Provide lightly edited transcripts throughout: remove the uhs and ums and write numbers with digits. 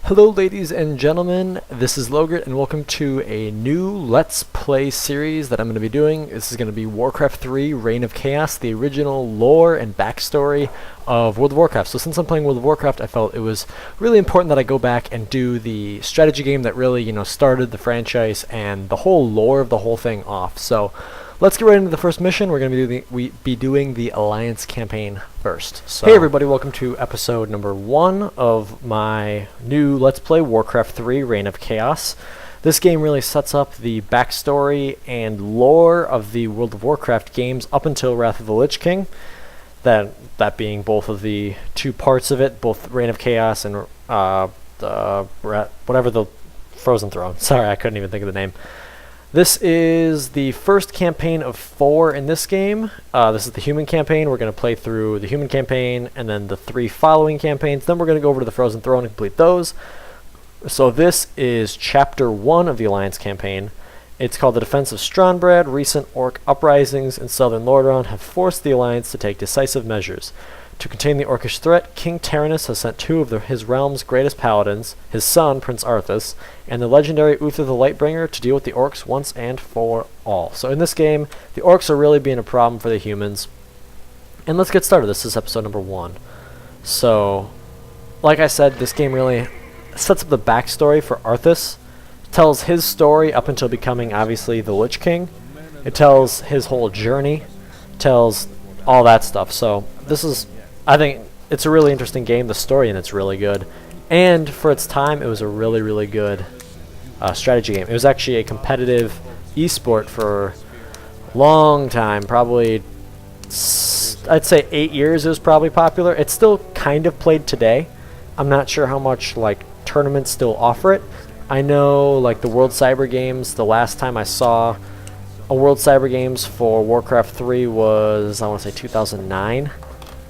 Hello ladies and gentlemen, this is Logurt and welcome to a new Let's Play series that I'm going to be doing. This is going to be Warcraft 3 Reign of Chaos, the original lore and backstory of World of Warcraft. So since I'm playing World of Warcraft, I felt it was really important that I go back and do the strategy game that really, started the franchise and the whole lore of the whole thing off. So let's get right into the first mission. We're going to be doing the Alliance campaign first. So, hey everybody, welcome to episode number 1 of my new Let's Play Warcraft 3 Reign of Chaos. This game really sets up the backstory and lore of the World of Warcraft games up until Wrath of the Lich King. That being both of the two parts of it, both Reign of Chaos and whatever the Frozen Throne. Sorry, I couldn't even think of the name. This is the first campaign of 4 in this game. This is the human campaign. We're going to play through the human campaign and then the 3 following campaigns. Then we're going to go over to the Frozen Throne and complete those. So this is Chapter 1 of the Alliance campaign. It's called The Defense of Strahnbrad. Recent orc uprisings in southern Lordaeron have forced the Alliance to take decisive measures. To contain the orcish threat, King Tyrannus has sent 2 of his realm's greatest paladins, his son, Prince Arthas, and the legendary Uther the Lightbringer to deal with the orcs once and for all. So in this game, the orcs are really being a problem for the humans. And let's get started. This is episode number 1. So, like I said, this game really sets up the backstory for Arthas. It tells his story up until becoming, obviously, the Lich King. It tells his whole journey. It tells all that stuff. So, this is... I think it's a really interesting game. The story in it's really good. And for its time, it was a really, really good strategy game. It was actually a competitive esport for a long time. Probably, I'd say 8 years it was probably popular. It's still kind of played today. I'm not sure how much tournaments still offer it. I know the World Cyber Games, the last time I saw a World Cyber Games for Warcraft 3 was, I want to say 2009.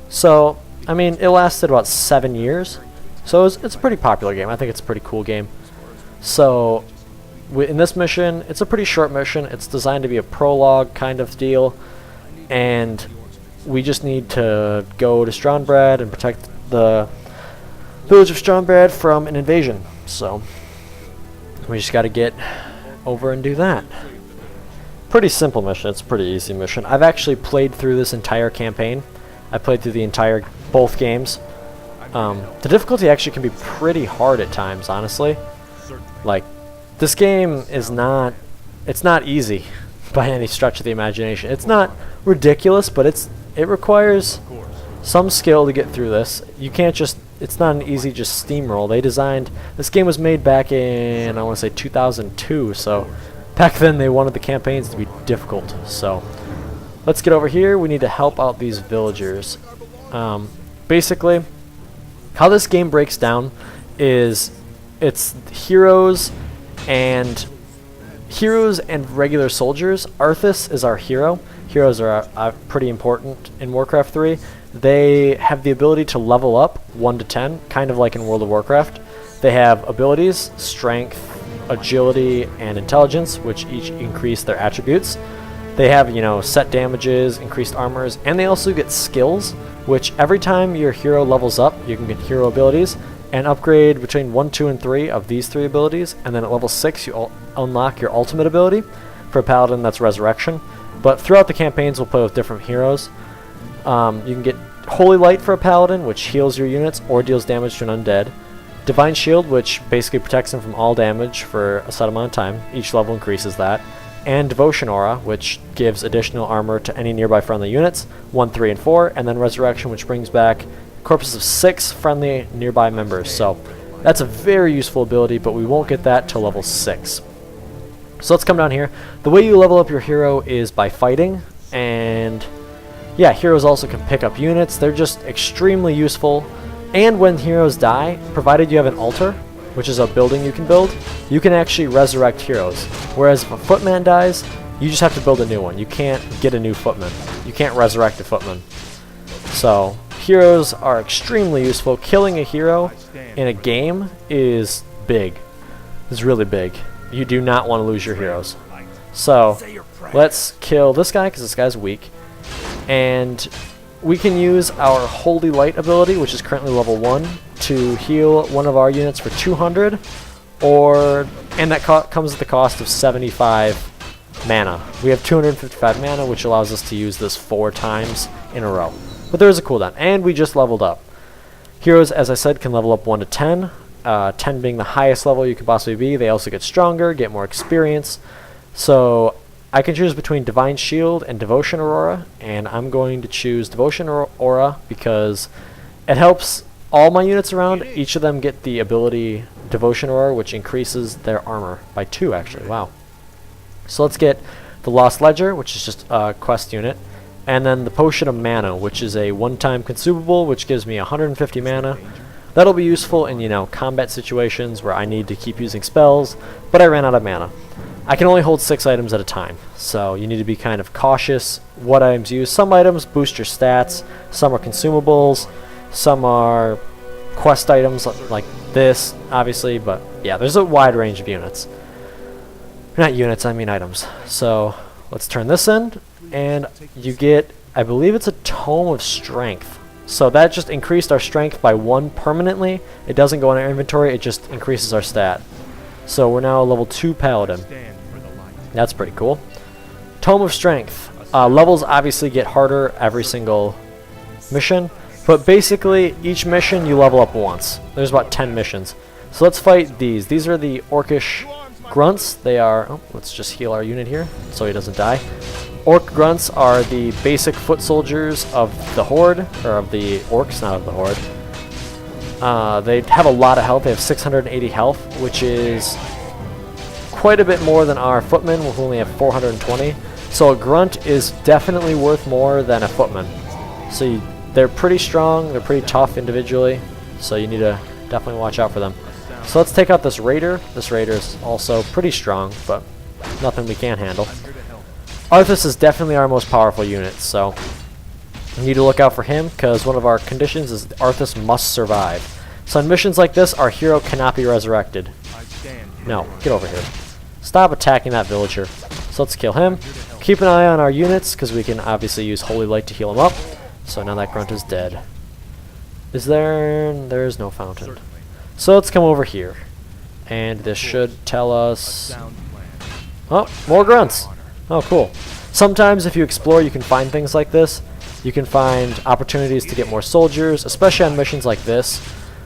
So, I mean, it lasted about 7 years. So it's a pretty popular game. I think it's a pretty cool game. So, in this mission, it's a pretty short mission. It's designed to be a prologue kind of deal. And we just need to go to Strahnbrad and protect the village of Strahnbrad from an invasion. So, we just got to get over and do that. Pretty simple mission. It's a pretty easy mission. I've actually played through this entire campaign. I played through the both games. The difficulty actually can be pretty hard at times, honestly. This game is not, it's not easy by any stretch of the imagination. It's not ridiculous, but it requires some skill to get through this. You can't just, it's not an easy just steamroll. This game was made back in, I want to say 2002, so back then they wanted the campaigns to be difficult, so... Let's get over here. We need to help out these villagers. Basically, how this game breaks down is it's heroes and regular soldiers. Arthas is our hero. Heroes are pretty important in Warcraft 3. They have the ability to level up 1 to 10, kind of like in World of Warcraft. They have abilities, strength, agility, and intelligence, which each increase their attributes. They have, set damages, increased armors, and they also get skills, which every time your hero levels up, you can get hero abilities, and upgrade between 1, 2, and 3 of these 3 abilities, and then at level 6 you unlock your ultimate ability. For a paladin, that's Resurrection. But throughout the campaigns, we'll play with different heroes. You can get Holy Light for a paladin, which heals your units or deals damage to an undead. Divine Shield, which basically protects them from all damage for a set amount of time. Each level increases that. And Devotion Aura, which gives additional armor to any nearby friendly units, 1, 3, and 4, and then Resurrection, which brings back corpses of 6 friendly nearby members. So that's a very useful ability, but we won't get that till level 6. So let's come down here. The way you level up your hero is by fighting, and yeah, heroes also can pick up units. They're just extremely useful, and when heroes die, provided you have an altar, which is a building you can build, you can actually resurrect heroes. Whereas if a footman dies, you just have to build a new one. You can't get a new footman. You can't resurrect a footman. So, heroes are extremely useful. Killing a hero in a game is big. It's really big. You do not want to lose your heroes. So, let's kill this guy, because this guy's weak. And we can use our Holy Light ability, which is currently level 1, to heal one of our units for 200, and that comes at the cost of 75 mana. We have 255 mana, which allows us to use this 4 times in a row. But there is a cooldown, and we just leveled up. Heroes, as I said, can level up 1 to 10, 10 being the highest level you could possibly be. They also get stronger, get more experience. So I can choose between Divine Shield and Devotion Aurora, and I'm going to choose Devotion Aura because it helps all my units around. Each of them get the ability Devotion Aura, which increases their armor by 2, actually. Wow. So let's get the Lost Ledger, which is just a quest unit, and then the Potion of Mana, which is a one-time consumable, which gives me 150 mana. That'll be useful in, you know, combat situations where I need to keep using spells, but I ran out of mana. I can only hold 6 items at a time, so you need to be kind of cautious what items you use. Some items boost your stats, some are consumables, some are quest items like this, obviously, but yeah, there's a wide range of units. Not units, I mean items. So let's turn this in, and you get, I believe it's a Tome of Strength. So that just increased our strength by 1 permanently. It doesn't go in our inventory, it just increases our stat. So we're now a level 2 paladin. That's pretty cool. Tome of Strength. Levels obviously get harder every single mission, but basically each mission you level up once. There's about 10 missions. So let's fight these. These are the Orcish Grunts. They are, oh, let's just heal our unit here so he doesn't die. Orc Grunts are the basic foot soldiers of the Horde, or of the Orcs, not of the Horde. They have a lot of health. They have 680 health, which is quite a bit more than our footmen, who only have 420. So a Grunt is definitely worth more than a footman. So they're pretty strong, they're pretty tough individually, so you need to definitely watch out for them. So let's take out this Raider. This Raider is also pretty strong, but nothing we can't handle. Arthas is definitely our most powerful unit, so you need to look out for him, because one of our conditions is Arthas must survive. So in missions like this, our hero cannot be resurrected. No, get over here. Stop attacking that villager. So let's kill him. Keep an eye on our units, because we can obviously use Holy Light to heal him up. So now that Grunt is dead. There is no fountain. So let's come over here. And this should tell us... Oh, more Grunts! Oh, cool. Sometimes if you explore, you can find things like this. You can find opportunities to get more soldiers, especially on missions like this,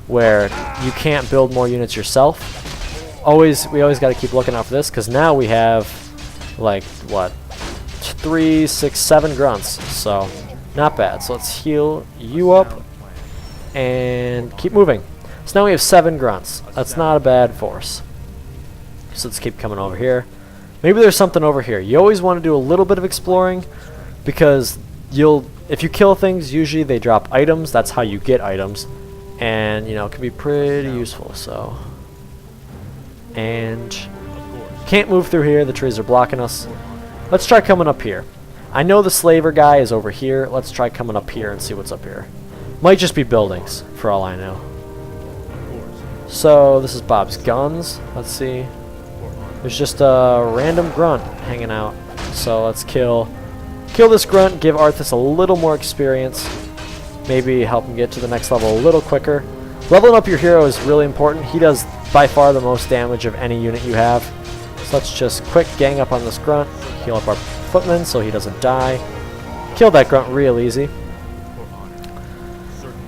where you can't build more units yourself. We always got to keep looking out for this, because now we have, like, what, 3, 6, 7 Grunts. So, not bad. So let's heal you up and keep moving. So now we have 7 Grunts. That's not a bad force. So let's keep coming over here. Maybe there's something over here. You always want to do a little bit of exploring, because if you kill things, usually they drop items. That's how you get items, and you know, it can be pretty useful. So, and can't move through here. The trees are blocking us. Let's try coming up here. I know the slaver guy is over here. Let's try coming up here and see what's up here. Might just be buildings, for all I know. So this is Bob's guns. Let's see. There's just a random Grunt hanging out. So let's kill this Grunt, give Arthas a little more experience. Maybe help him get to the next level a little quicker. Leveling up your hero is really important. He does by far the most damage of any unit you have. So let's just quick gang up on this Grunt, heal up our footman so he doesn't die. Kill that Grunt real easy.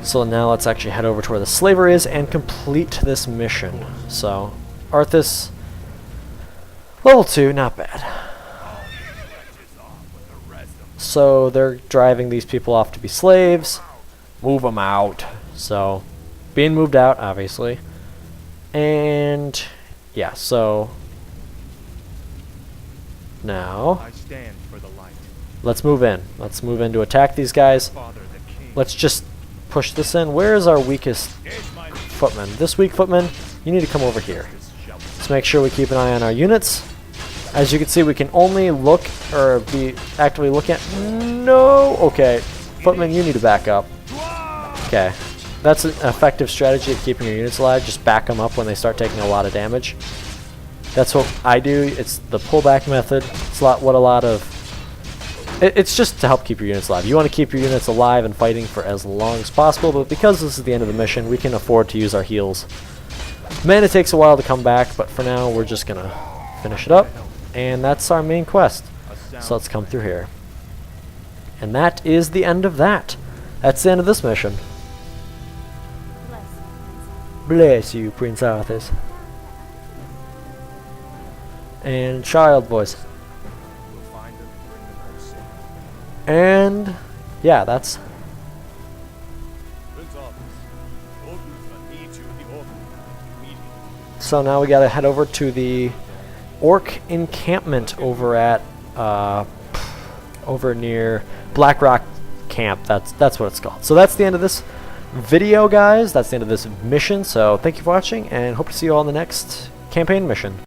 So now let's actually head over to where the slaver is and complete this mission. So Arthas, level 2, not bad. So they're driving these people off to be slaves. Move them out. So being moved out, obviously. And yeah, so now let's move in. Let's move in to attack these guys. Let's just push this in. Where is our weakest footman? This weak footman, you need to come over here. Let's make sure we keep an eye on our units. As you can see, we can only look or be actively looking at... No! Okay. Footman, you need to back up. Okay. That's an effective strategy of keeping your units alive. Just back them up when they start taking a lot of damage. That's what I do. It's the pullback method. It's what a lot of It's just to help keep your units alive. You want to keep your units alive and fighting for as long as possible, but because this is the end of the mission, we can afford to use our heals. Man, it takes a while to come back, but for now, we're just gonna finish it up, and that's our main quest. So let's come through here. And that is the end of that. That's the end of this mission. Bless you, Prince Arthas. And child voice. And yeah, that's. So now we gotta head over to the orc encampment over at over near Blackrock Camp. That's what it's called. So that's the end of this video, guys. That's the end of this mission. So thank you for watching, and hope to see you all in the next campaign mission.